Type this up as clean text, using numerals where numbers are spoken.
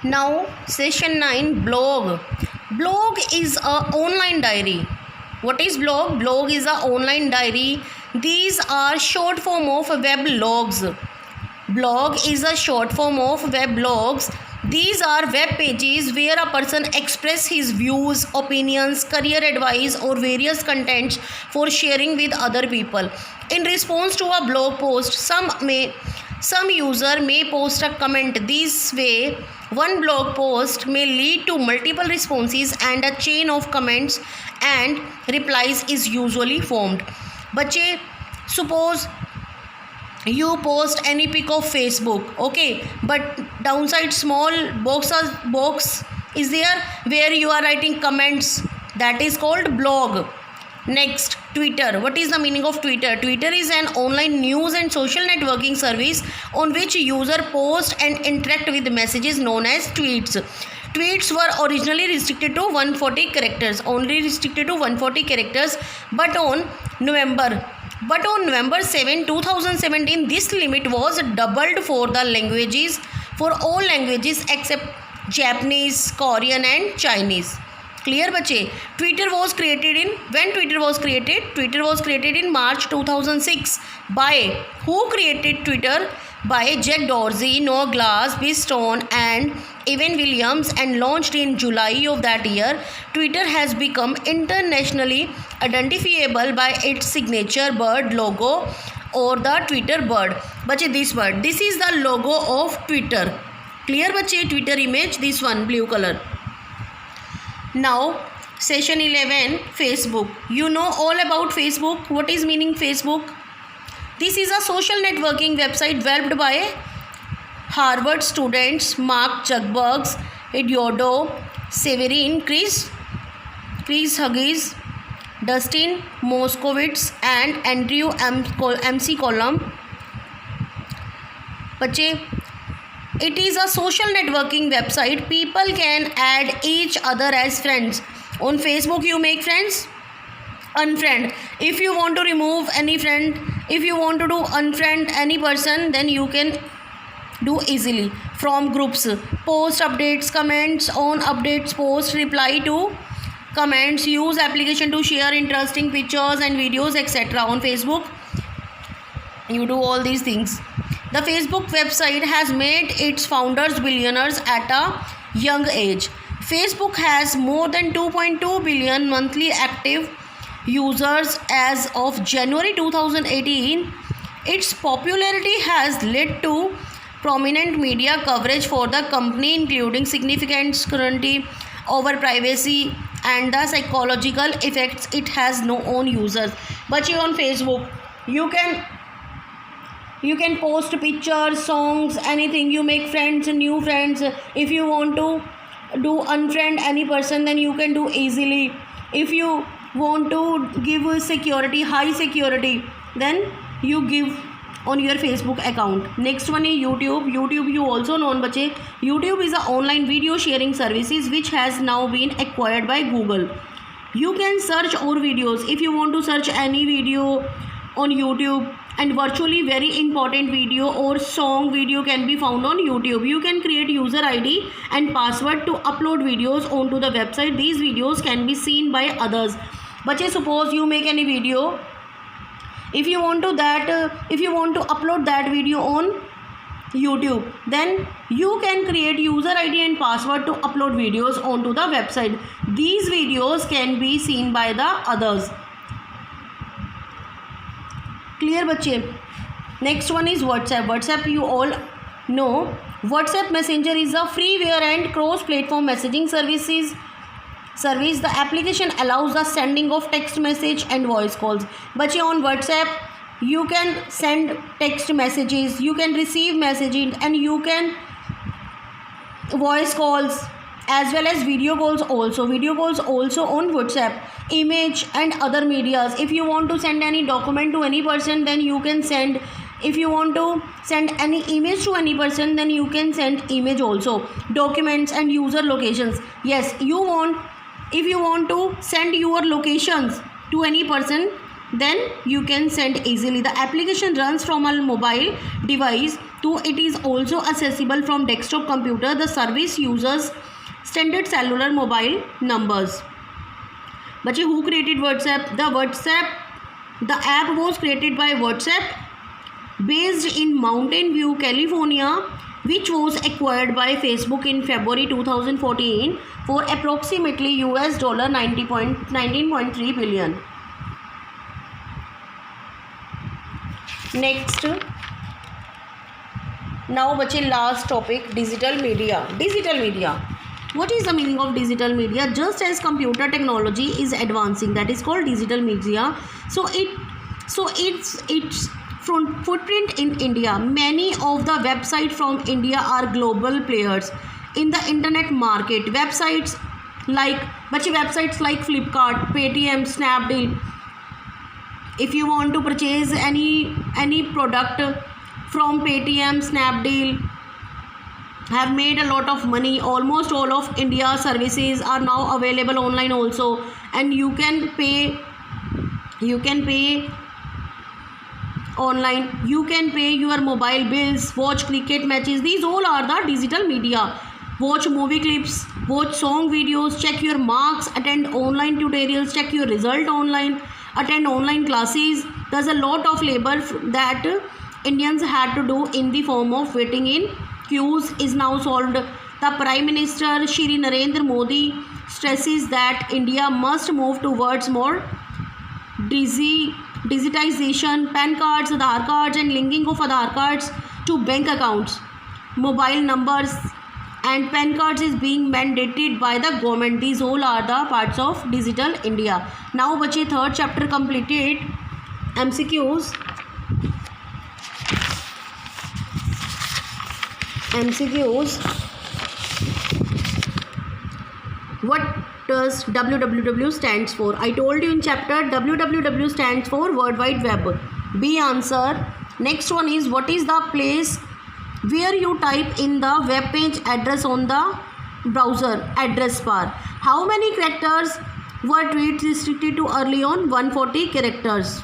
Now, session 9, blog. Blog is a online diary. What is blog? Blog is a online diary. These are short form of web logs. Blog is a short form of web logs. These are web pages where a person express his views, opinions, career advice or various contents for sharing with other people. In response to a blog post, some user may post a comment. This way, one blog post may lead to multiple responses and a chain of comments and replies is usually formed. बच्चे, suppose you post any pic of Facebook, okay, but downside small box is there where you are writing comments. That is called blog. Next, Twitter. What is the meaning of Twitter? Twitter is an online news and social networking service on which user post and interact with messages known as tweets. Tweets were originally restricted to 140 characters, but on November 7, 2017, this limit was doubled for all languages except Japanese, Korean and Chinese. Clear बच्चे? Twitter was created in March 2006 by who created Twitter? By Jack Dorsey, Noah Glass, Bill Stone and Evan Williams, and launched in July of that year. Twitter has become internationally identifiable by its signature bird logo or the Twitter bird. बच्चे, this bird, this is the logo of Twitter. Clear बच्चे? Twitter image, this one, blue color. Now, session 11, Facebook. You know all about Facebook. What is meaning Facebook? This is a social networking website developed by Harvard students Mark Zuckerberg, Eduardo Severin, Chris Huggies, Dustin Moskovitz and Andrew MC Column. बच्चे, it is a social networking website. People can add each other as friends. On Facebook, you make friends, unfriend. If you want to remove any friend, if you want to do unfriend any person, then you can do easily from groups. Post updates, comments on updates, post, reply to comments, use application to share interesting pictures and videos, etc. On Facebook, you do all these things. The Facebook website has made its founders billionaires at a young age. Facebook has more than 2.2 billion monthly active users as of January 2018. Its popularity has led to prominent media coverage for the company, including significant scrutiny over privacy and the psychological effects it has on users. But on Facebook, you can post pictures, songs, anything. You make friends, new friends. If you want to do unfriend any person, then you can do easily. If you want to give security, high security, then you give on your Facebook account. Next one is YouTube. YouTube, you also know बच्चे. YouTube is an online video sharing services which has now been acquired by Google. You can search our videos. If you want to search any video on YouTube, and virtually very important video or song video can be found on YouTube. You can create user ID and password to upload videos onto the website. These videos can be seen by others. But suppose you make any video, if you want to upload that video on YouTube, then you can create user ID and password to upload videos onto the website. These videos can be seen by the others. Clear बच्चे? Next one is WhatsApp. WhatsApp, you all know. WhatsApp Messenger is a freeware and cross-platform messaging service. The application allows the sending of text message and voice calls. बच्चे, on WhatsApp you can send text messages, you can receive messages, and you can voice calls as well as video calls also. Video calls also on WhatsApp. Image and other medias. If you want to send any document to any person, then you can send. If you want to send any image to any person, then you can send image also. Documents and user locations. Yes, if you want to send your locations to any person, then you can send easily. The application runs from a mobile device So it is also accessible from desktop computer. The service uses standard cellular mobile numbers. बच्चे, who created WhatsApp? The app was created by WhatsApp based in Mountain View, California, which was acquired by Facebook in February 2014 for approximately $19.3 billion. Next, now बच्चे last topic, digital media. What is the meaning of digital media? Just as computer technology is advancing, that is called digital media. So its footprint in India. Many of the websites from India are global players in the internet market. Websites like Flipkart, Paytm, Snapdeal. If you want to purchase any product from Paytm, Snapdeal, have made a lot of money. Almost all of India's services are now available online also, and you can pay online. You can pay your mobile bills, watch cricket matches. These all are the digital media. Watch movie clips, watch song videos, check your marks, attend online tutorials, check your result online, attend online classes. There's a lot of labor that Indians had to do in the form of waiting in queues is now solved. The Prime Minister Shri Narendra Modi stresses that India must move towards more digitization. PAN cards, Aadhaar cards and linking of Aadhaar cards to bank accounts, mobile numbers and PAN cards is being mandated by the government. These all are the parts of digital India. Now बच्चे, third chapter completed. MCQs. What does www stands for? I told you in chapter www stands for World Wide Web. B answer. Next one is, what is the place where you type in the web page address on the browser address bar? How many characters were tweets restricted to early on? 140 characters.